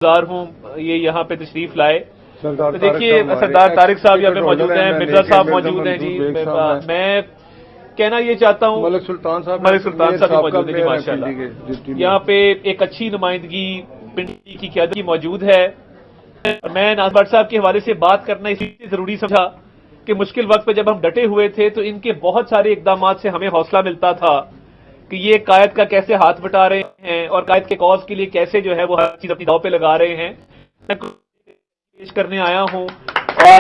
گزار ہوں یہ یہاں پہ تشریف لائے. تو دیکھیے سردار طارق صاحب یہاں پہ موجود ہیں, مرزا صاحب موجود ہیں. جی میں کہنا یہ چاہتا ہوں ملک سلطان صاحب بھی موجود ہیں. جی ماشاء اللہ یہاں پہ ایک اچھی نمائندگی پنڈی کی قیادت کی موجود ہے. میں ناز بٹ صاحب کے حوالے سے بات کرنا اس لیے ضروری سمجھا کہ مشکل وقت پہ جب ہم ڈٹے ہوئے تھے تو ان کے بہت سارے اقدامات سے ہمیں حوصلہ ملتا تھا کہ یہ قائد کا کیسے ہاتھ بٹا رہے ہیں اور قائد کے کاز کے لیے کیسے جو ہے وہ ہر چیز اپنی داؤ پہ لگا رہے ہیں. میں پیش کرنے آیا ہوں اور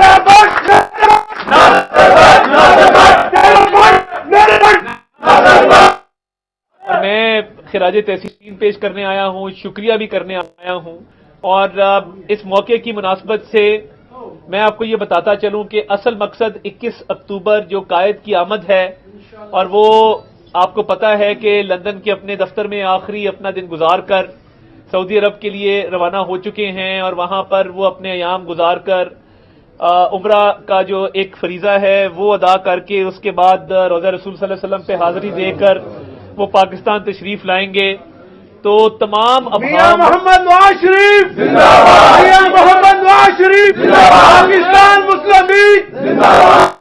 میں خراج تحسین پیش کرنے آیا ہوں, شکریہ بھی کرنے آیا ہوں. اور اس موقع کی مناسبت سے میں آپ کو یہ بتاتا چلوں کہ اصل مقصد 21 اکتوبر جو قائد کی آمد ہے, اور وہ آپ کو پتا ہے کہ لندن کے اپنے دفتر میں آخری اپنا دن گزار کر سعودی عرب کے لیے روانہ ہو چکے ہیں, اور وہاں پر وہ اپنے ایام گزار کر عمرہ کا جو ایک فریضہ ہے وہ ادا کر کے اس کے بعد روضہ رسول صلی اللہ علیہ وسلم پہ حاضری دے کر وہ پاکستان تشریف لائیں گے. تو تمام میاں محمد نواز شریف زندہ باد, میاں محمد نواز شریف زندہ باد, پاکستان مسلم لیگ زندہ باد.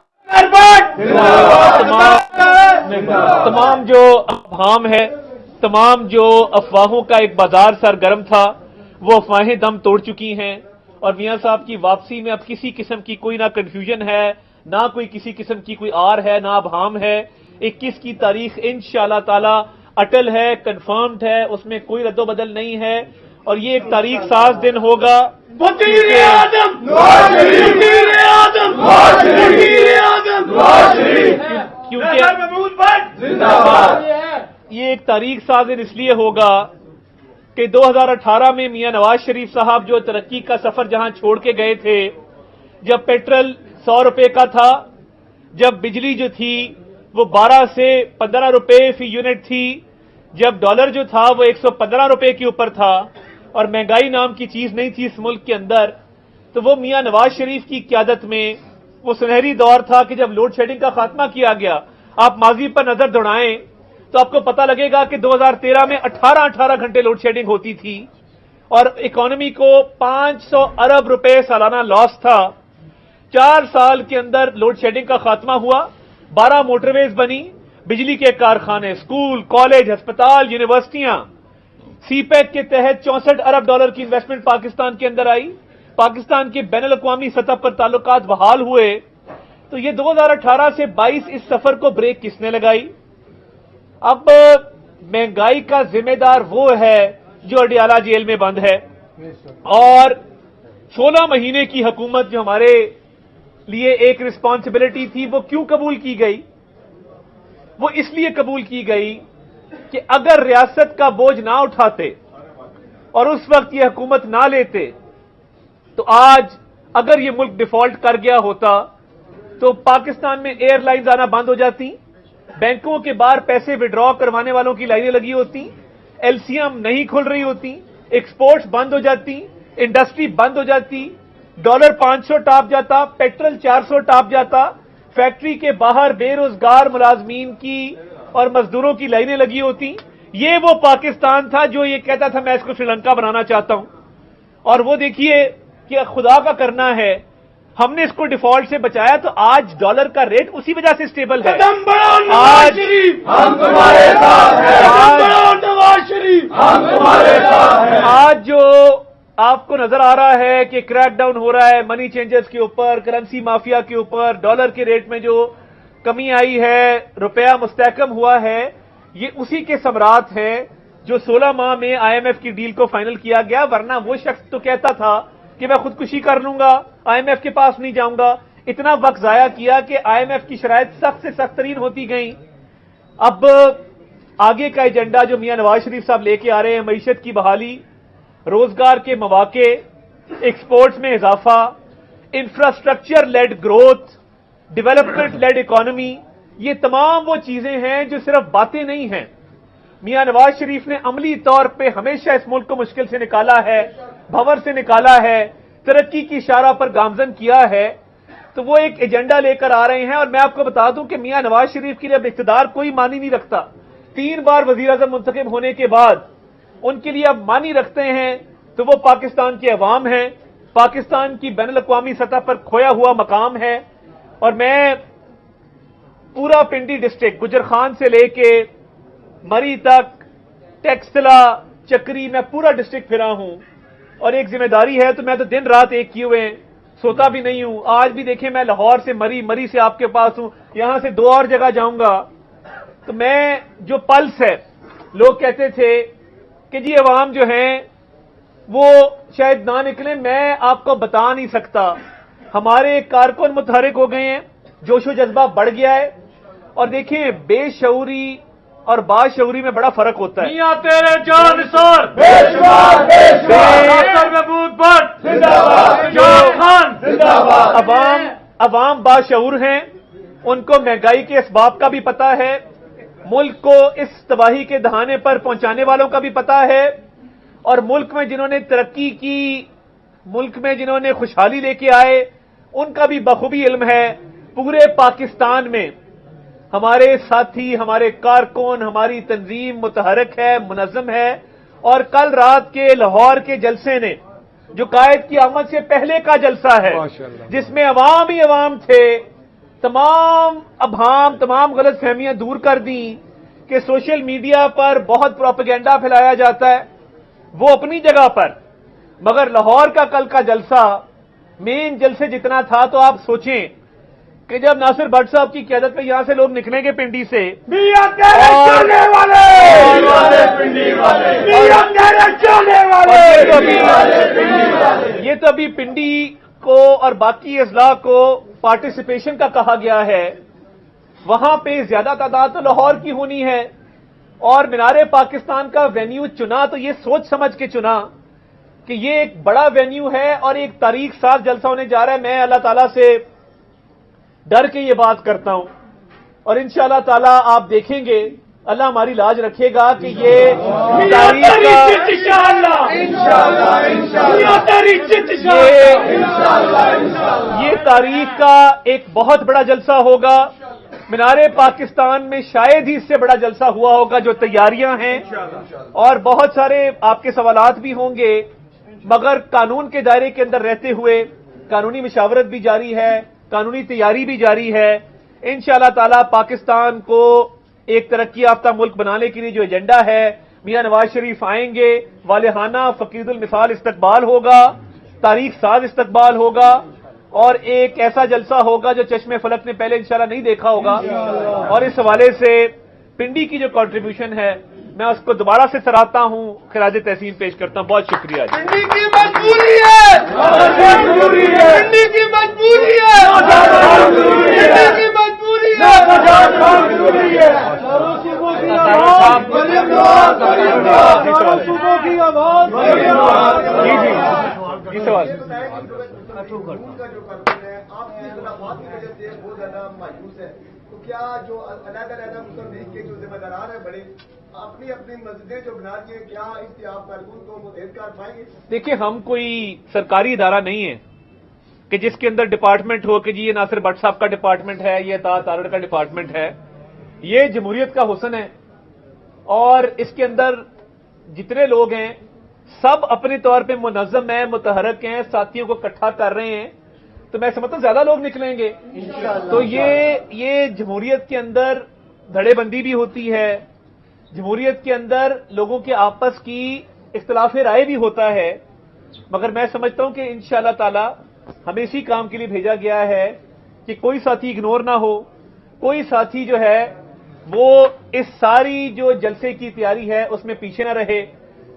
تمام جو ابہام ہے, تمام جو افواہوں کا ایک بازار سرگرم تھا, وہ افواہیں دم توڑ چکی ہیں. اور میاں صاحب کی واپسی میں اب کسی قسم کی کوئی نہ کنفیوژن ہے, نہ کوئی کسی قسم کی کوئی آر ہے, نہ ابہام ہے. 21 کی تاریخ انشاءاللہ تعالی اٹل ہے, کنفرمڈ ہے, اس میں کوئی رد و بدل نہیں ہے. اور یہ ایک تاریخ ساز دن ہوگا یہ ایک تاریخ ساز دن اس لیے ہوگا کہ 2018 میں میاں نواز شریف صاحب جو ترقی کا سفر جہاں چھوڑ کے گئے تھے, جب پیٹرول 100 روپے کا تھا, جب بجلی جو تھی وہ 12 سے 15 روپے فی یونٹ تھی, جب ڈالر جو تھا وہ 115 روپے کے اوپر تھا, اور مہنگائی نام کی چیز نہیں تھی اس ملک کے اندر, تو وہ میاں نواز شریف کی قیادت میں وہ سنہری دور تھا کہ جب لوڈ شیڈنگ کا خاتمہ کیا گیا. آپ ماضی پر نظر دوڑائیں تو آپ کو پتہ لگے گا کہ 2013 میں 18 گھنٹے لوڈ شیڈنگ ہوتی تھی, اور اکانومی کو 500 ارب روپے سالانہ لاس تھا. 4 سال کے اندر لوڈ شیڈنگ کا خاتمہ ہوا, 12 موٹر ویز بنی, بجلی کے کارخانے, اسکول, کالج, ہسپتال, یونیورسٹیاں. سی پیک کے تحت 64 ارب ڈالر کی انویسٹمنٹ پاکستان کے اندر آئی. پاکستان کے بین الاقوامی سطح پر تعلقات بحال ہوئے. تو یہ 2018 سے 22 اس سفر کو بریک کس نے لگائی؟ اب مہنگائی کا ذمہ دار وہ ہے جو اڈیالہ جیل میں بند ہے, اور 16 مہینے کی حکومت جو ہمارے لیے ایک رسپانسبلٹی تھی وہ کیوں قبول کی گئی؟ وہ اس لیے قبول کی گئی کہ اگر ریاست کا بوجھ نہ اٹھاتے اور اس وقت یہ حکومت نہ لیتے تو آج اگر یہ ملک ڈیفالٹ کر گیا ہوتا تو پاکستان میں ایئر لائنز آنا بند ہو جاتی, بینکوں کے باہر پیسے وڈرا کروانے والوں کی لائنیں لگی ہوتی, ایل سی ایم نہیں کھل رہی ہوتی, ایکسپورٹس بند ہو جاتی, انڈسٹری بند ہو جاتی, ڈالر 500 ٹاپ جاتا, پیٹرول 400 ٹاپ جاتا, فیکٹری کے باہر بے روزگار ملازمین کی اور مزدوروں کی لائنیں لگی ہوتی. یہ وہ پاکستان تھا جو یہ کہتا تھا میں اس کو سری لنکا بنانا چاہتا ہوں. اور وہ دیکھیے کہ خدا کا کرنا ہے, ہم نے اس کو ڈیفالٹ سے بچایا, تو آج ڈالر کا ریٹ اسی وجہ سے سٹیبل ہے. آج جو آپ کو نظر آ رہا ہے کہ کریک ڈاؤن ہو رہا ہے منی چینجرز کے اوپر, کرنسی مافیا کے اوپر, ڈالر کے ریٹ میں جو کمی آئی ہے, روپیہ مستحکم ہوا ہے, یہ اسی کے ثمرات ہیں جو 16 ماہ میں آئی ایم ایف کی ڈیل کو فائنل کیا گیا. ورنہ وہ شخص تو کہتا تھا کہ میں خودکشی کر لوں گا, آئی ایم ایف کے پاس نہیں جاؤں گا. اتنا وقت ضائع کیا کہ آئی ایم ایف کی شرائط سخت سے سخت ترین ہوتی گئیں. اب آگے کا ایجنڈا جو میاں نواز شریف صاحب لے کے آ رہے ہیں, معیشت کی بحالی, روزگار کے مواقع, ایکسپورٹس میں اضافہ, infrastructure led growth, development lead economy, یہ تمام وہ چیزیں ہیں جو صرف باتیں نہیں ہیں. میاں نواز شریف نے عملی طور پہ ہمیشہ اس ملک کو مشکل سے نکالا ہے, بھنور سے نکالا ہے, ترقی کی شارہ پر گامزن کیا ہے. تو وہ ایک ایجنڈا لے کر آ رہے ہیں, اور میں آپ کو بتا دوں کہ میاں نواز شریف کے لیے اب اقتدار کوئی معنی نہیں رکھتا. 3 بار وزیر اعظم منتخب ہونے کے بعد ان کے لیے اب معنی رکھتے ہیں تو وہ پاکستان کے عوام ہیں، پاکستان کی بین الاقوامی سطح پر کھویا ہوا مقام ہے۔ اور میں پورا پنڈی ڈسٹرکٹ گجر خان سے لے کے مری تک، ٹیکسلا، چکری، میں پورا ڈسٹرکٹ پھرا ہوں، اور ایک ذمہ داری ہے تو میں تو دن رات ایک کیے ہوئے، سوتا بھی نہیں ہوں۔ آج بھی دیکھیں میں لاہور سے مری سے آپ کے پاس ہوں، یہاں سے 2 اور جگہ جاؤں گا۔ تو میں جو پلس ہے، لوگ کہتے تھے کہ جی عوام جو ہیں وہ شاید نہ نکلیں، میں آپ کو بتا نہیں سکتا۔ ہمارے کارکن متحرک ہو گئے ہیں، جوش و جذبہ بڑھ گیا ہے، اور دیکھیں بے شعوری اور باشعوری میں بڑا فرق ہوتا ہے۔ میاں تیرے جان نثار بے شمار ڈاکٹر محمود بٹ زندہ باد، جان خان زندہ باد۔ عوام باشعور ہیں، ان کو مہنگائی کے اسباب کا بھی پتا ہے، ملک کو اس تباہی کے دہانے پر پہنچانے والوں کا بھی پتا ہے، اور ملک میں جنہوں نے ترقی کی، ملک میں جنہوں نے خوشحالی لے کے آئے، ان کا بھی بخوبی علم ہے۔ پورے پاکستان میں ہمارے ساتھی، ہمارے کارکن، ہماری تنظیم متحرک ہے، منظم ہے، اور کل رات کے لاہور کے جلسے نے، جو قائد کی آمد سے پہلے کا جلسہ ہے، جس میں عوام ہی عوام تھے، تمام ابہام، تمام غلط فہمیاں دور کر دیں کہ سوشل میڈیا پر بہت پروپیگنڈا پھیلایا جاتا ہے، وہ اپنی جگہ پر، مگر لاہور کا کل کا جلسہ مین جلسے جتنا تھا، تو آپ سوچیں کہ جب ناصر بٹ صاحب کی قیادت میں یہاں سے لوگ نکلیں گے پنڈی سے، میاں تیرے چلنے والے پنڈی والے، میاں تیرے چلنے والے، یہ تو ابھی پنڈی کو اور باقی اضلاع کو پارٹیسپیشن کا کہا گیا ہے، وہاں پہ زیادہ تعداد تو لاہور کی ہونی ہے، اور مینار پاکستان کا وینیو چنا تو یہ سوچ سمجھ کے چنا کہ یہ ایک بڑا وینیو ہے اور ایک تاریخ ساز جلسہ ہونے جا رہا ہے۔ میں اللہ تعالیٰ سے ڈر کے یہ بات کرتا ہوں، اور انشاءاللہ تعالیٰ آپ دیکھیں گے، اللہ ہماری لاج رکھے گا کہ یہ تاریخ کا ایک بہت بڑا جلسہ ہوگا۔ مینار پاکستان میں شاید ہی اس سے بڑا جلسہ ہوا ہوگا، جو تیاریاں ہیں، اور بہت سارے آپ کے سوالات بھی ہوں گے، مگر قانون کے دائرے کے اندر رہتے ہوئے قانونی مشاورت بھی جاری ہے، قانونی تیاری بھی جاری ہے۔ انشاءاللہ تعالی پاکستان کو ایک ترقی یافتہ ملک بنانے کے لیے جو ایجنڈا ہے، میاں نواز شریف آئیں گے، والہانہ فقید المثال استقبال ہوگا، تاریخ ساز استقبال ہوگا، اور ایک ایسا جلسہ ہوگا جو چشم فلک نے پہلے انشاءاللہ نہیں دیکھا ہوگا۔ اور اس حوالے سے پنڈی کی جو کنٹریبیوشن ہے، میں اس کو دوبارہ سے سراہتا ہوں، خراج تحسین پیش کرتا ہوں۔ بہت شکریہ جی۔ پنڈی کی مجبوری ہے، پنڈی کی مجبوری ہے، پنڈی کی مجبوری ہے، صوبوں کی آواز۔ جی سوال کا جو کارکن ہے، آپ کی اختلافات کی وجہ سے بہت زیادہ مایوس ہے، تو کیا جو علیحدہ مسلم لیگ کے جو ذمہ داران ہیں بڑے، اپنی اپنی مسجدیں جو بنا دی ہیں، کیا اس سے آپ کارکن کو متحد کر پائیں گے؟ دیکھیں، ہم کوئی سرکاری ادارہ نہیں ہے کہ جس کے اندر ڈپارٹمنٹ ہو کہ جی یہ ناصر بٹ صاحب کا ڈپارٹمنٹ ہے، یہ اطاعت آرڈر کا ڈپارٹمنٹ ہے۔ یہ جمہوریت کا حسن ہے، اور اس کے اندر جتنے لوگ ہیں سب اپنے طور پہ منظم ہیں، متحرک ہیں، ساتھیوں کو اکٹھا کر رہے ہیں، تو میں سمجھتا ہوں زیادہ لوگ نکلیں گے۔ تو یہ جمہوریت کے اندر دھڑے بندی بھی ہوتی ہے، جمہوریت کے اندر لوگوں کے آپس کی اختلاف رائے بھی ہوتا ہے، مگر میں سمجھتا ہوں کہ انشاءاللہ تعالی ہمیں اسی کام کے لیے بھیجا گیا ہے کہ کوئی ساتھی اگنور نہ ہو، کوئی ساتھی جو ہے وہ اس ساری جو جلسے کی تیاری ہے اس میں پیچھے نہ رہے۔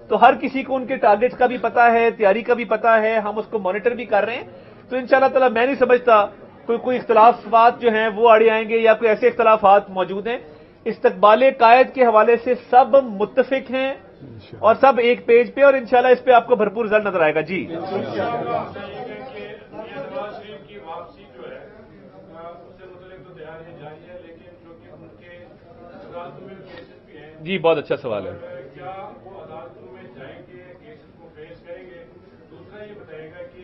تو ہر کسی کو ان کے ٹارگٹ کا بھی پتا ہے، تیاری کا بھی پتا ہے، ہم اس کو مانیٹر بھی کر رہے ہیں۔ تو انشاءاللہ تعالی میں نہیں سمجھتا کوئی اختلافات جو ہیں وہ آڑے آئیں گے، یا کوئی ایسے اختلافات موجود ہیں۔ استقبال قائد کے حوالے سے سب متفق ہیں اور سب ایک پیج پہ، اور انشاءاللہ اس پہ آپ کو بھرپور رزلٹ نظر آئے گا۔ جی جی بہت اچھا سوال ہے۔ کیا وہ عدالتوں میں جائیں گے، کیسز کو فیس کریں گے؟ دوسرا یہ بتائے گا کہ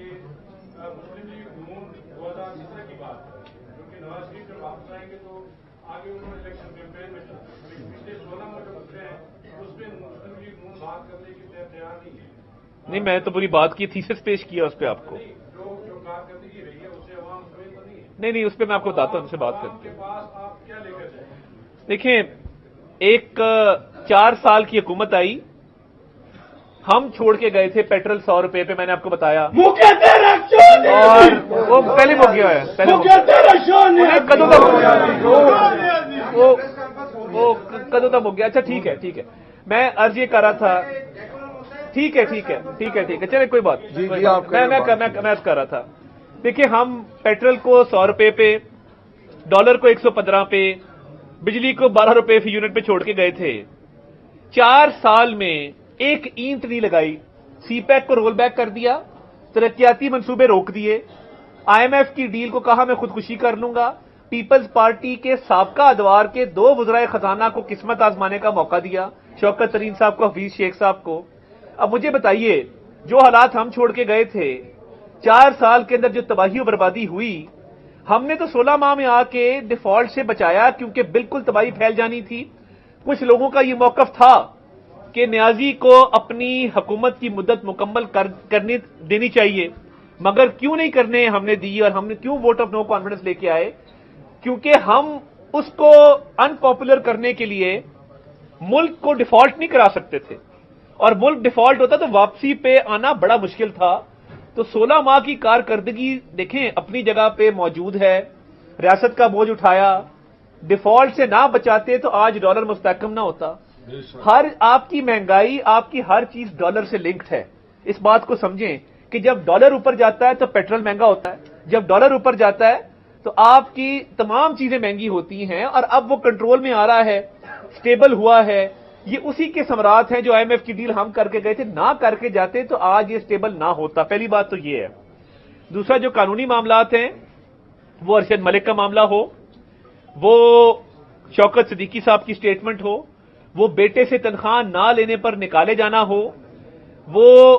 مسلم لیگ نون 2017 کی بات ہے، کیونکہ نواز شریف جب واپس آئیں گے تو آگے انہوں نے الیکشن کیمپین میں پچھلے 16 میں جو مسئلے ہیں اس میں مسلم لیگ نون بات کرنے کی تیار نہیں ہے۔ نہیں میں تو پوری بات کی تھیسس پیش کیا اس پہ آپ کو. جو کارکردگی رہی ہے اسے عوام سمجھ تو نہیں ہے. نہیں اس پہ میں آپ کو بتاتا ہوں ان سے بات عوام کرتے کے پاس آپ کیا لے کر جائیں گے؟ دیکھیں ایک 4 سال کی حکومت آئی, ہم چھوڑ کے گئے تھے پیٹرول 100 روپے پہ, میں نے آپ کو بتایا, اور وہ پہلے ہو گیا ہے, کدوں تک وہ کدوں تک ہو گیا. اچھا ٹھیک ہے, میں عرض یہ کر رہا تھا, ٹھیک ہے چلے کوئی بات, میں کر رہا تھا. دیکھیں ہم پیٹرول کو 100 روپے پہ, ڈالر کو 115 پہ, بجلی کو 12 روپے فی یونٹ پہ چھوڑ کے گئے تھے. 4 سال میں ایک اینٹ نہیں لگائی. سی پیک کو رول بیک کر دیا, ترقیاتی منصوبے روک دیے, آئی ایم ایف کی ڈیل کو کہا میں خودکشی کر لوں گا, پیپلز پارٹی کے سابقہ ادوار کے 2 وزرائے خزانہ کو قسمت آزمانے کا موقع دیا, شوکت ترین صاحب کو, حفیظ شیخ صاحب کو. اب مجھے بتائیے جو حالات ہم چھوڑ کے گئے تھے, 4 سال کے اندر جو تباہی و بربادی ہوئی, ہم نے تو 16 ماہ میں آ کے ڈیفالٹ سے بچایا کیونکہ بالکل تباہی پھیل جانی تھی. کچھ لوگوں کا یہ موقف تھا کہ نیازی کو اپنی حکومت کی مدت مکمل کرنے دینی چاہیے, مگر کیوں نہیں کرنے ہم نے دی, اور ہم نے کیوں ووٹ آف نو کانفیڈنس لے کے آئے, کیونکہ ہم اس کو ان پاپولر کرنے کے لیے ملک کو ڈیفالٹ نہیں کرا سکتے تھے, اور ملک ڈیفالٹ ہوتا تو واپسی پہ آنا بڑا مشکل تھا. تو 16 ماہ کی کارکردگی دیکھیں اپنی جگہ پہ موجود ہے, ریاست کا بوجھ اٹھایا, ڈیفالٹ سے نہ بچاتے تو آج ڈالر مستحکم نہ ہوتا. ہر آپ کی مہنگائی, آپ کی ہر چیز ڈالر سے لنکڈ ہے. اس بات کو سمجھیں کہ جب ڈالر اوپر جاتا ہے تو پیٹرول مہنگا ہوتا ہے, جب ڈالر اوپر جاتا ہے تو آپ کی تمام چیزیں مہنگی ہوتی ہیں, اور اب وہ کنٹرول میں آ رہا ہے, سٹیبل ہوا ہے. یہ اسی کے ثمرات ہیں جو آئی ایم ایف کی ڈیل ہم کر کے گئے تھے, نہ کر کے جاتے تو آج یہ سٹیبل نہ ہوتا. پہلی بات تو یہ ہے. دوسرا جو قانونی معاملات ہیں, وہ ارشد ملک کا معاملہ ہو, وہ شوکت صدیقی صاحب کی سٹیٹمنٹ ہو, وہ بیٹے سے تنخواہ نہ لینے پر نکالے جانا ہو, وہ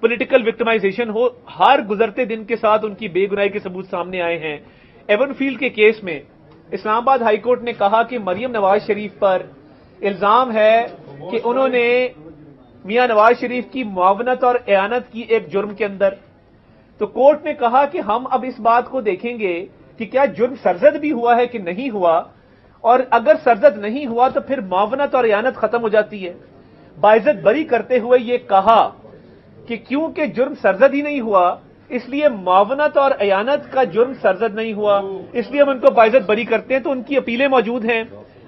پولیٹیکل وکٹمائزیشن ہو, ہر گزرتے دن کے ساتھ ان کی بے گناہی کے ثبوت سامنے آئے ہیں. ایون فیلڈ کے کیس میں اسلام آباد ہائی کورٹ نے کہا کہ مریم نواز شریف پر الزام ہے کہ انہوں نے میاں نواز شریف کی معاونت اور اعانت کی ایک جرم کے اندر. تو کورٹ نے کہا کہ ہم اب اس بات کو دیکھیں گے کہ کیا جرم سرزد بھی ہوا ہے کہ نہیں ہوا, اور اگر سرزد نہیں ہوا تو پھر معاونت اور اعانت ختم ہو جاتی ہے. باعزت بری کرتے ہوئے یہ کہا کہ کیونکہ جرم سرزد ہی نہیں ہوا اس لیے معاونت اور اعانت کا جرم سرزد نہیں ہوا, اس لیے ہم ان کو باعزت بری کرتے ہیں. تو ان کی اپیلیں موجود ہیں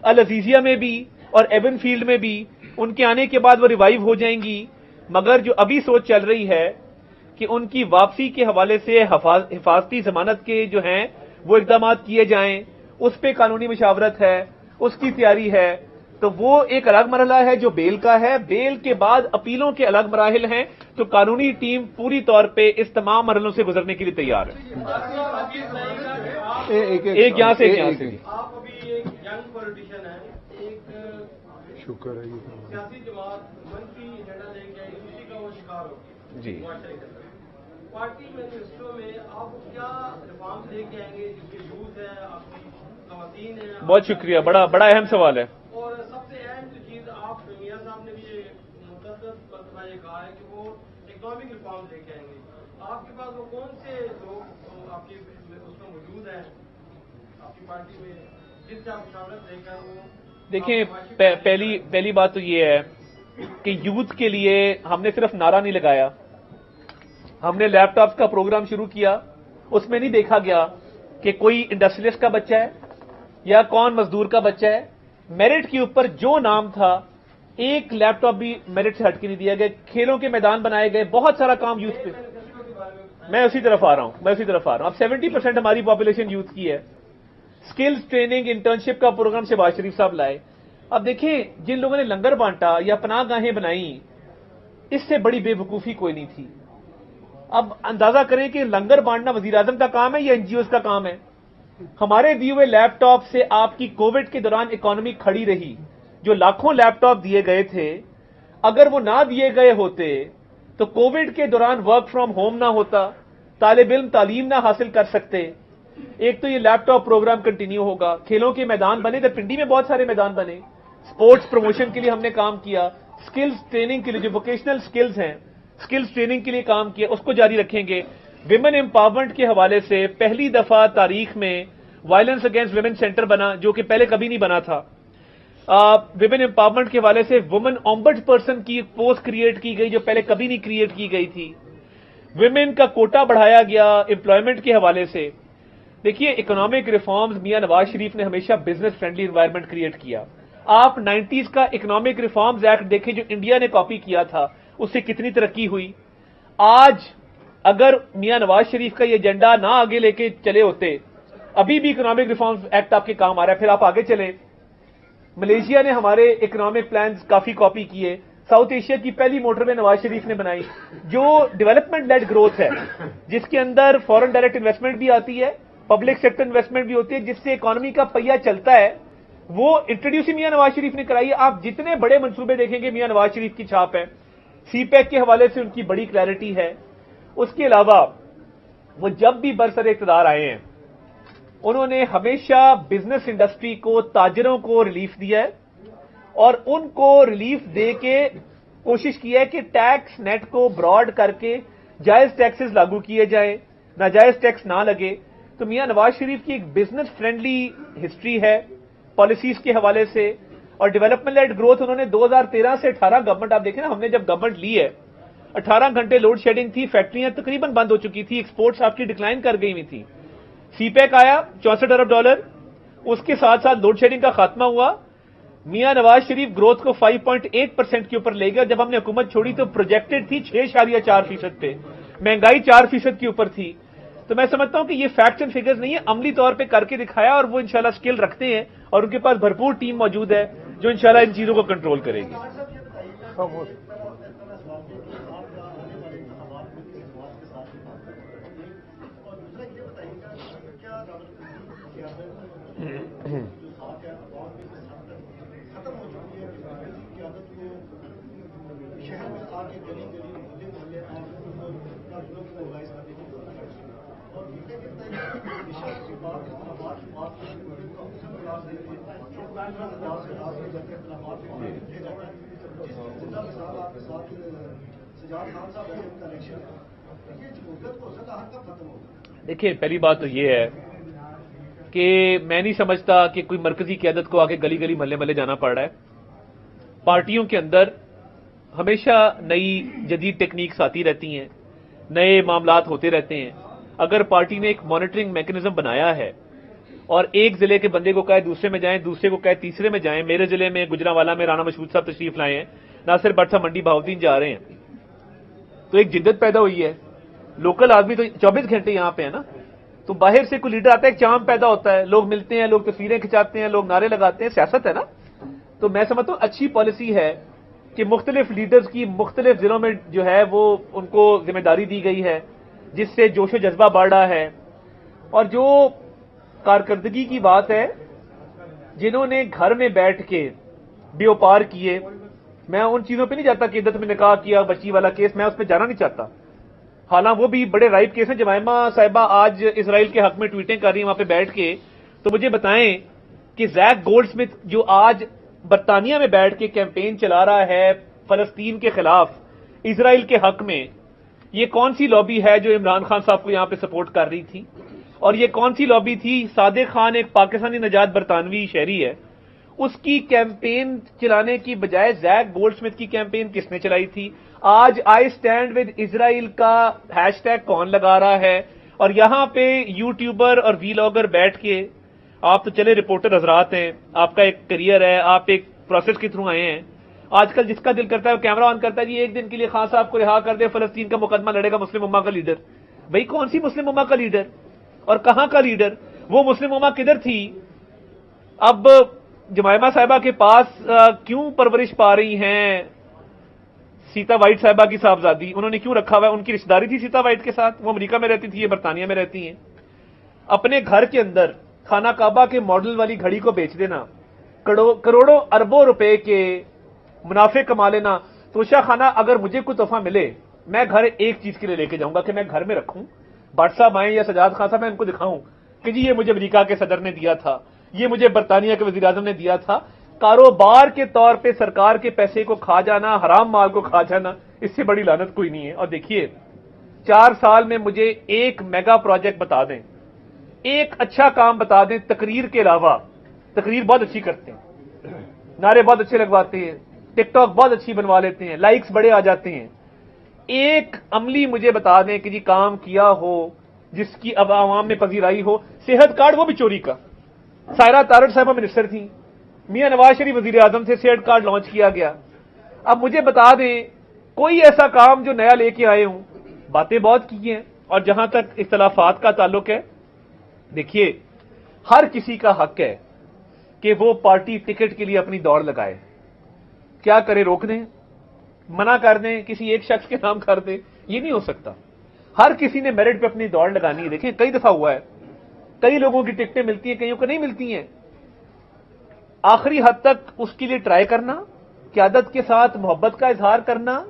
العزیزیہ میں بھی اور ایون فیلڈ میں بھی, ان کے آنے کے بعد وہ ریوائیو ہو جائیں گی. مگر جو ابھی سوچ چل رہی ہے کہ ان کی واپسی کے حوالے سے حفاظتی ضمانت کے جو ہیں وہ اقدامات کیے جائیں, اس پہ قانونی مشاورت ہے, اس کی تیاری ہے. تو وہ ایک الگ مرحلہ ہے جو بیل کا ہے. بیل کے بعد اپیلوں کے الگ مراحل ہیں. تو قانونی ٹیم پوری طور پہ اس تمام مرحلوں سے گزرنے کے لیے تیار ہے. ایک یہاں سے آپ ابھی ایک ینگ پولیٹیشین ہیں, ایک شکر ہے سیاسی جماعت منفی ایجنڈا لے کے اسی کا وہ شکار ہوگی جی. پارٹی مینیفیسٹو میں آپ کیا ریفارمز لے کے آئیں گے جس کی یوتھ ہے, آپ کی خواتین ہیں؟ بہت شکریہ, بڑا اہم سوال ہے. اور سب سے اہم جو چیز آپ میاں صاحب نے بھی متعدد مرتبہ یہ کہا ہے کہ وہ اکنامک ریفارمز لے کے آئیں گے. آپ کے پاس وہ کون سے لوگ آپ کی اس میں موجود ہیں آپ کی پارٹی میں جس سے آپ مشاورت لے کر وہ؟ دیکھیں پہلی بات تو یہ ہے کہ یوتھ کے لیے ہم نے صرف نعرہ نہیں لگایا, ہم نے لیپ ٹاپس کا پروگرام شروع کیا. اس میں نہیں دیکھا گیا کہ کوئی انڈسٹریلسٹ کا بچہ ہے یا کون مزدور کا بچہ ہے. میرٹ کے اوپر جو نام تھا ایک لیپ ٹاپ بھی میرٹ سے ہٹ کے نہیں دیا گیا. کھیلوں کے میدان بنائے گئے, بہت سارا کام یوتھ پہ. میں اسی طرف آ رہا ہوں. اب 70% ہماری پاپولیشن یوتھ کی ہے. سکلز ٹریننگ انٹرنشپ کا پروگرام شہباز شریف صاحب لائے. اب دیکھیں جن لوگوں نے لنگر بانٹا یا پناہ گاہیں بنائیں, اس سے بڑی بے وقوفی کوئی نہیں تھی. اب اندازہ کریں کہ لنگر بانٹنا وزیر اعظم کا کام ہے یا این جی اوز کا کام ہے. ہمارے دیے ہوئے لیپ ٹاپ سے آپ کی کووڈ کے دوران اکانومی کھڑی رہی. جو لاکھوں لیپ ٹاپ دیے گئے تھے, اگر وہ نہ دیے گئے ہوتے تو کووڈ کے دوران ورک فرام ہوم نہ ہوتا, طالب علم تعلیم نہ حاصل کر سکتے. ایک تو یہ لیپ ٹاپ پروگرام کنٹینیو ہوگا. کھیلوں کے میدان بنے, تو پنڈی میں بہت سارے میدان بنے. سپورٹس پروموشن کے لیے ہم نے کام کیا, سکلز ٹریننگ کے لیے جو ووکیشنل سکلز ہیں سکلز ٹریننگ کے لیے کام کیا، اس کو جاری رکھیں گے۔ ویمن امپاورمنٹ کے حوالے سے پہلی دفعہ تاریخ میں وائلنس اگینسٹ ویمن سینٹر بنا، جو کہ پہلے کبھی نہیں بنا تھا۔ ویمن امپاورمنٹ کے حوالے سے وومن اومبڈ پرسن کی ایک پوسٹ کریٹ کی گئی، جو پہلے کبھی نہیں کریٹ کی گئی تھی۔ ویمن کا کوٹا بڑھایا گیا امپلائمنٹ کے حوالے سے۔ دیکھیے، اکنامک ریفارمز میاں نواز شریف نے ہمیشہ بزنس فرینڈلی انوائرمنٹ کریٹ کیا۔ آپ 90s کا اکنامک ریفارمز ایکٹ دیکھیں جو انڈیا نے کاپی کیا تھا، اس سے کتنی ترقی ہوئی۔ آج اگر میاں نواز شریف کا یہ ایجنڈا نہ آگے لے کے چلے ہوتے، ابھی بھی اکنامک ریفارمز ایکٹ آپ کے کام آ رہا ہے، پھر آپ آگے چلیں۔ ملیشیا نے ہمارے اکنامک پلانز کافی کاپی کیے۔ ساؤتھ ایشیا کی پہلی موٹر وے نواز شریف نے بنائی، جو ڈیولپمنٹ لیڈ گروتھ ہے، جس کے اندر فورن ڈائریکٹ انویسٹمنٹ بھی آتی ہے، پبلک سیکٹر انویسٹمنٹ بھی ہوتی ہے، جس سے اکانومی کا پہیہ چلتا ہے، وہ انٹروڈیوس ہی میاں نواز شریف نے کرائی ہے۔ آپ جتنے بڑے منصوبے دیکھیں گے میاں نواز شریف کی چھاپ ہے۔ سی پیک کے حوالے سے ان کی بڑی کلیئرٹی ہے۔ اس کے علاوہ وہ جب بھی برسر اقتدار آئے ہیں، انہوں نے ہمیشہ بزنس انڈسٹری کو، تاجروں کو ریلیف دیا ہے، اور ان کو ریلیف دے کے کوشش کی ہے کہ ٹیکس نیٹ کو براڈ کر کے جائز ٹیکسز لاگو کیے جائیں، ناجائز ٹیکس نہ لگے۔ تو میاں نواز شریف کی ایک بزنس فرینڈلی ہسٹری ہے پالیسیز کے حوالے سے، اور ڈیولپمنٹ لیڈ گروتھ انہوں نے 2013 سے 18 گورنمنٹ، آپ دیکھیں نا، ہم نے جب گورنمنٹ لی ہے 18 گھنٹے لوڈ شیڈنگ تھی، فیکٹریاں تقریباً بند ہو چکی تھی، ایکسپورٹس آپ کی ڈکلائن کر گئی ہوئی تھی۔ سی پیک آیا $64 ارب، اس کے ساتھ ساتھ لوڈ شیڈنگ کا خاتمہ ہوا۔ میاں نواز شریف گروتھ کو 5.8% کے اوپر لے گئے، اور جب ہم نے حکومت چھوڑی تو پروجیکٹڈ تھی 6.4% پہ، مہنگائی 4% کے اوپر تھی۔ تو میں سمجھتا ہوں کہ یہ فیکٹس اینڈ فگرز نہیں ہے، عملی طور پہ کر کے دکھایا، اور وہ انشاءاللہ سکل رکھتے ہیں، اور ان کے پاس بھرپور ٹیم موجود ہے جو انشاءاللہ ان چیزوں کو کنٹرول کرے گی۔ دیکھیے، پہلی بات تو یہ ہے کہ میں نہیں سمجھتا کہ کوئی مرکزی قیادت کو آگے گلی گلی محلے محلے جانا پڑ رہا ہے۔ پارٹیوں کے اندر ہمیشہ نئی جدید ٹیکنیکس آتی رہتی ہیں، نئے معاملات ہوتے رہتے ہیں۔ اگر پارٹی نے ایک مانیٹرنگ میکنزم بنایا ہے اور ایک ضلع کے بندے کو کہے دوسرے میں جائیں، دوسرے کو کہے تیسرے میں جائیں، میرے ضلع میں گجرانوالہ میں رانا مشہود صاحب تشریف لائے ہیں، ناصر بٹ صاحب منڈی بہاؤالدین جا رہے ہیں، تو ایک جدت پیدا ہوئی ہے۔ لوکل آدمی تو 24 گھنٹے یہاں پہ ہے نا، تو باہر سے کوئی لیڈر آتا ہے، ایک چام پیدا ہوتا ہے، لوگ ملتے ہیں، لوگ تصویریں کھچاتے ہیں، لوگ نعرے لگاتے ہیں، سیاست ہے نا۔ تو میں سمجھتا ہوں اچھی پالیسی ہے کہ مختلف لیڈرز کی مختلف ضلعوں میں جو ہے وہ ان کو ذمہ داری دی گئی ہے، جس سے جوش و جذبہ بڑھ رہا ہے۔ اور جو کارکردگی کی بات ہے، جنہوں نے گھر میں بیٹھ کے بیوپار کیے، میں ان چیزوں پہ نہیں جاتا کہ عدت میں نکاح کیا، بچی والا کیس، میں اس پہ جانا نہیں چاہتا، حالانکہ وہ بھی بڑے رائپ کیس ہیں۔ جمائمہ صاحبہ آج اسرائیل کے حق میں ٹویٹیں کر رہی ہیں وہاں پہ بیٹھ کے، تو مجھے بتائیں کہ زیک گولڈ سمتھ جو آج برطانیہ میں بیٹھ کے کیمپین چلا رہا ہے فلسطین کے خلاف اسرائیل کے حق میں، یہ کون سی لابی ہے جو عمران خان صاحب کو یہاں پہ سپورٹ کر رہی تھی؟ اور یہ کون سی لابی تھی؟ صادق خان ایک پاکستانی نژاد برطانوی شہری ہے، اس کی کیمپین چلانے کی بجائے زیک گولڈ سمتھ کی کیمپین کس نے چلائی تھی؟ آج آئی سٹینڈ ود اسرائیل کا ہیش ٹیگ کون لگا رہا ہے؟ اور یہاں پہ یوٹیوبر اور ویلاگر بیٹھ کے، آپ تو چلے رپورٹر حضرات ہیں، آپ کا ایک کریئر ہے، آپ ایک پروسیس کے تھرو آئے ہیں، آج کل جس کا دل کرتا ہے وہ کیمرہ آن کرتا ہے، جی ایک دن کے لیے خان صاحب کو رہا کر دے، فلسطین کا مقدمہ لڑے گا مسلم امہ کا لیڈر۔ بھئی کون سی مسلم امہ کا لیڈر اور کہاں کا لیڈر؟ وہ مسلم امہ کدھر تھی؟ اب جمائمہ صاحبہ کے پاس کیوں پرورش پا رہی ہیں سیتا وائٹ صاحبہ کی صاحبزادی؟ انہوں نے کیوں رکھا ہوا ہے؟ ان کی رشتہ داری تھی سیتا وائٹ کے ساتھ، وہ امریکہ میں رہتی تھی، یہ برطانیہ میں رہتی ہیں۔ اپنے گھر کے اندر خانہ کعبہ کے ماڈل والی گھڑی کو بیچ دینا، کروڑوں اربوں روپے کے منافع کما لینا۔ توشہ خانہ اگر مجھے کوئی تحفہ ملے، میں گھر ایک چیز کے لیے لے کے جاؤں گا کہ میں گھر میں رکھوں، بٹ صاحب آئیں یا سجاد خان صاحب، میں ان کو دکھاؤں کہ جی یہ مجھے امریکہ کے صدر نے دیا تھا، یہ مجھے برطانیہ کے وزیر اعظم نے دیا تھا۔ کاروبار کے طور پہ سرکار کے پیسے کو کھا جانا، حرام مال کو کھا جانا، اس سے بڑی لعنت کوئی نہیں ہے. اور دیکھیے 4 سال میں مجھے ایک میگا پروجیکٹ بتا دیں, ایک اچھا کام بتا دیں تقریر کے علاوہ. تقریر بہت اچھی کرتے ہیں, نعرے بہت اچھے لگواتے ہیں, ٹک ٹاک بہت اچھی بنوا لیتے ہیں, لائکس بڑے آ جاتے ہیں. ایک عملی مجھے بتا دیں کہ جی کام کیا ہو جس کی اب عوام میں پذیرائی ہو. صحت کارڈ وہ بھی چوری کا. سائرہ تارڑ صاحبہ منسٹر تھیں, میاں نواز شریف وزیر اعظم سے صحت کارڈ لانچ کیا گیا. اب مجھے بتا دیں کوئی ایسا کام جو نیا لے کے آئے ہوں. باتیں بہت کی ہیں. اور جہاں تک اختلافات کا تعلق ہے, دیکھیے ہر کسی کا حق ہے کہ وہ پارٹی ٹکٹ کے لیے اپنی دوڑ لگائے. کیا کرے, روک دیں, منع کر دیں, کسی ایک شخص کے نام کر دیں, یہ نہیں ہو سکتا. ہر کسی نے میرٹ پہ اپنی دوڑ لگانی ہے. دیکھیں کئی دفعہ ہوا ہے, کئی لوگوں کی ٹکٹیں ملتی ہیں, کئیوں کو نہیں ملتی ہیں. آخری حد تک اس کے لیے ٹرائی کرنا, قیادت کے ساتھ محبت کا اظہار کرنا,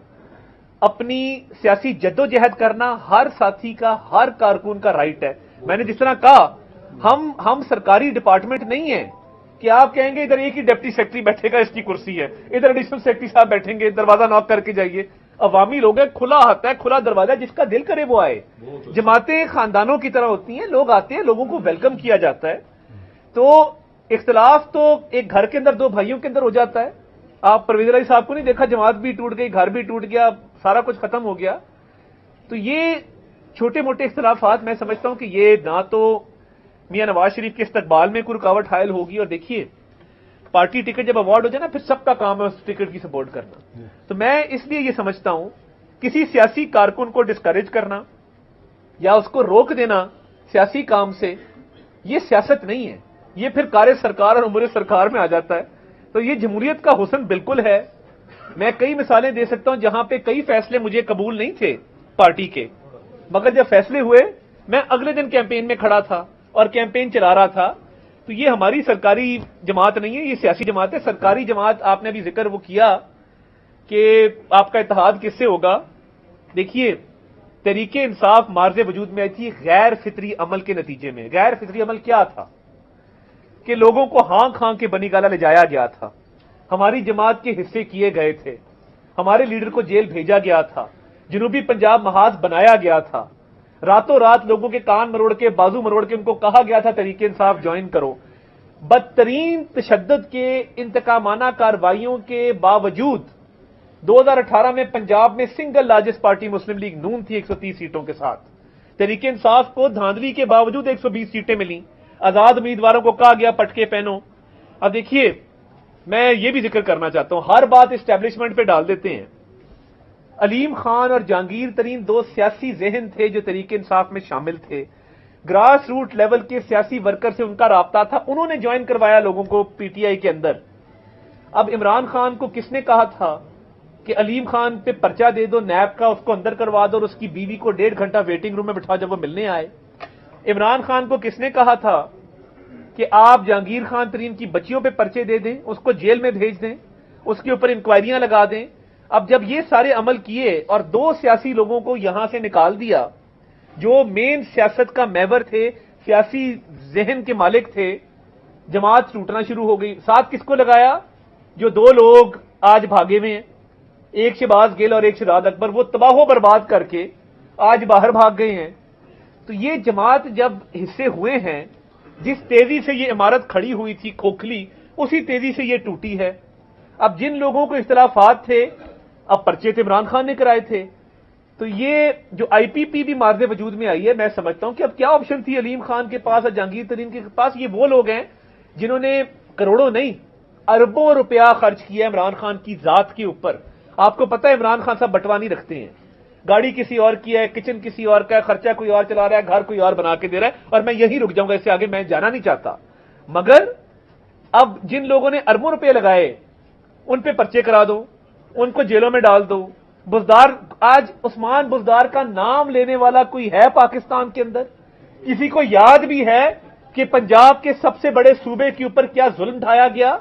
اپنی سیاسی جدوجہد کرنا ہر ساتھی کا, ہر کارکن کا رائٹ ہے. میں نے جس طرح کہا ہم سرکاری ڈپارٹمنٹ نہیں ہیں کہ آپ کہیں گے ادھر ایک ہی ڈپٹی سیکرٹری بیٹھے گا, اس کی کرسی ہے, ادھر ایڈیشنل سیکرٹری صاحب بیٹھیں گے, دروازہ ناک کر کے جائیے. عوامی لوگ ہیں, کھلا ہاتھ ہے, کھلا دروازہ, جس کا دل کرے وہ آئے. جماعتیں خاندانوں کی طرح ہوتی ہیں, لوگ آتے ہیں, لوگوں کو ویلکم کیا جاتا ہے. تو اختلاف تو ایک گھر کے اندر 2 بھائیوں کے اندر ہو جاتا ہے. آپ پرویز علی صاحب کو نہیں دیکھا, جماعت بھی ٹوٹ گئی, گھر بھی ٹوٹ گیا, سارا کچھ ختم ہو گیا. تو یہ چھوٹے موٹے اختلافات میں سمجھتا ہوں کہ یہ نہ تو میاں نواز شریف کے استقبال میں کوئی رکاوٹ حائل ہوگی. اور دیکھیے پارٹی ٹکٹ جب ایوارڈ ہو جائے نا, پھر سب کا کام ہے اس ٹکٹ کی سپورٹ کرنا. تو میں اس لیے یہ سمجھتا ہوں کسی سیاسی کارکن کو ڈسکریج کرنا یا اس کو روک دینا سیاسی کام سے, یہ سیاست نہیں ہے. یہ پھر کار سرکار اور امور سرکار میں آ جاتا ہے. تو یہ جمہوریت کا حسن بالکل ہے. میں کئی مثالیں دے سکتا ہوں جہاں پہ کئی فیصلے مجھے قبول نہیں تھے پارٹی کے, مگر جب فیصلے ہوئے میں اگلے دن کیمپین میں کھڑا تھا اور کیمپین چلا رہا تھا. تو یہ ہماری سرکاری جماعت نہیں ہے, یہ سیاسی جماعت ہے. سرکاری جماعت آپ نے ابھی ذکر وہ کیا کہ آپ کا اتحاد کس سے ہوگا. دیکھیے تحریک انصاف معرض وجود میں آئی تھی غیر فطری عمل کے نتیجے میں. غیر فطری عمل کیا تھا کہ لوگوں کو ہانک ہانک کے بنی گالا لے جایا گیا تھا, ہماری جماعت کے حصے کیے گئے تھے, ہمارے لیڈر کو جیل بھیجا گیا تھا, جنوبی پنجاب محاذ بنایا گیا تھا, راتوں رات لوگوں کے کان مروڑ کے, بازو مروڑ کے ان کو کہا گیا تھا تحریک انصاف جوائن کرو. بدترین تشدد کے انتقامانہ کارروائیوں کے باوجود 2018 میں پنجاب میں سنگل لارجسٹ پارٹی مسلم لیگ نون تھی 130 سیٹوں کے ساتھ. تحریک انصاف کو دھاندلی کے باوجود 120 سیٹیں ملیں. آزاد امیدواروں کو کہا گیا پٹکے پہنو. اب دیکھیے میں یہ بھی ذکر کرنا چاہتا ہوں, ہر بات اسٹیبلشمنٹ پہ ڈال دیتے ہیں. علیم خان اور جہانگیر ترین 2 سیاسی ذہن تھے جو تحریک انصاف میں شامل تھے. گراس روٹ لیول کے سیاسی ورکر سے ان کا رابطہ تھا, انہوں نے جوائن کروایا لوگوں کو پی ٹی آئی کے اندر. اب عمران خان کو کس نے کہا تھا کہ علیم خان پہ پرچہ دے دو نیب کا, اس کو اندر کروا دو اور اس کی بیوی کو 1.5 گھنٹہ ویٹنگ روم میں بٹھا جب وہ ملنے آئے. عمران خان کو کس نے کہا تھا کہ آپ جہانگیر خان ترین کی بچیوں پہ پرچے دے دیں, اس کو جیل میں بھیج دیں, اس کے اوپر انکوائریاں لگا دیں. اب جب یہ سارے عمل کیے اور 2 سیاسی لوگوں کو یہاں سے نکال دیا جو مین سیاست کا محور تھے, سیاسی ذہن کے مالک تھے, جماعت ٹوٹنا شروع ہو گئی. ساتھ کس کو لگایا؟ جو 2 لوگ آج بھاگے ہوئے ہیں, ایک شہباز گل اور ایک شہزاد اکبر, وہ تباہ و برباد کر کے آج باہر بھاگ گئے ہیں. تو یہ جماعت جب حصے ہوئے ہیں, جس تیزی سے یہ عمارت کھڑی ہوئی تھی کھوکھلی, اسی تیزی سے یہ ٹوٹی ہے. اب جن لوگوں کو اختلافات تھے, اب پرچے تو عمران خان نے کرائے تھے. تو یہ جو آئی پی پی بھی مارز وجود میں آئی ہے, میں سمجھتا ہوں کہ اب کیا آپشن تھی علیم خان کے پاس اور جہانگیر ترین کے پاس. یہ وہ لوگ ہیں جنہوں نے کروڑوں نہیں اربوں روپیہ خرچ کیا عمران خان کی ذات کے اوپر. آپ کو پتہ ہے عمران خان صاحب بٹوا نہیں رکھتے ہیں, گاڑی کسی اور کی ہے, کچن کسی اور کا ہے, خرچہ کوئی اور چلا رہا ہے, گھر کوئی اور بنا کے دے رہا ہے. اور میں یہی رک جاؤں گا, اس سے آگے میں جانا نہیں چاہتا. مگر اب جن لوگوں نے اربوں روپے لگائے ان پہ پرچے کرا دو, ان کو جیلوں میں ڈال دو. بزدار, آج عثمان بزدار کا نام لینے والا کوئی ہے پاکستان کے اندر؟ کسی کو یاد بھی ہے کہ پنجاب کے سب سے بڑے صوبے کے اوپر کیا ظلم ڈھایا گیا؟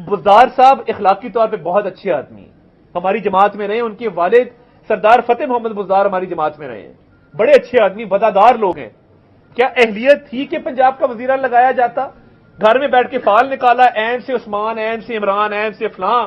بزدار صاحب اخلاقی طور پہ بہت اچھے آدمی ہیں, ہماری جماعت میں رہے. ان کے والد سردار فتح محمد بزدار ہماری جماعت میں رہے ہیں, بڑے اچھے آدمی, وفادار لوگ ہیں. کیا اہلیت تھی کہ پنجاب کا وزیرہ لگایا جاتا؟ گھر میں بیٹھ کے فال نکالا, این سے عثمان, این سے عمران, این سے فلاں.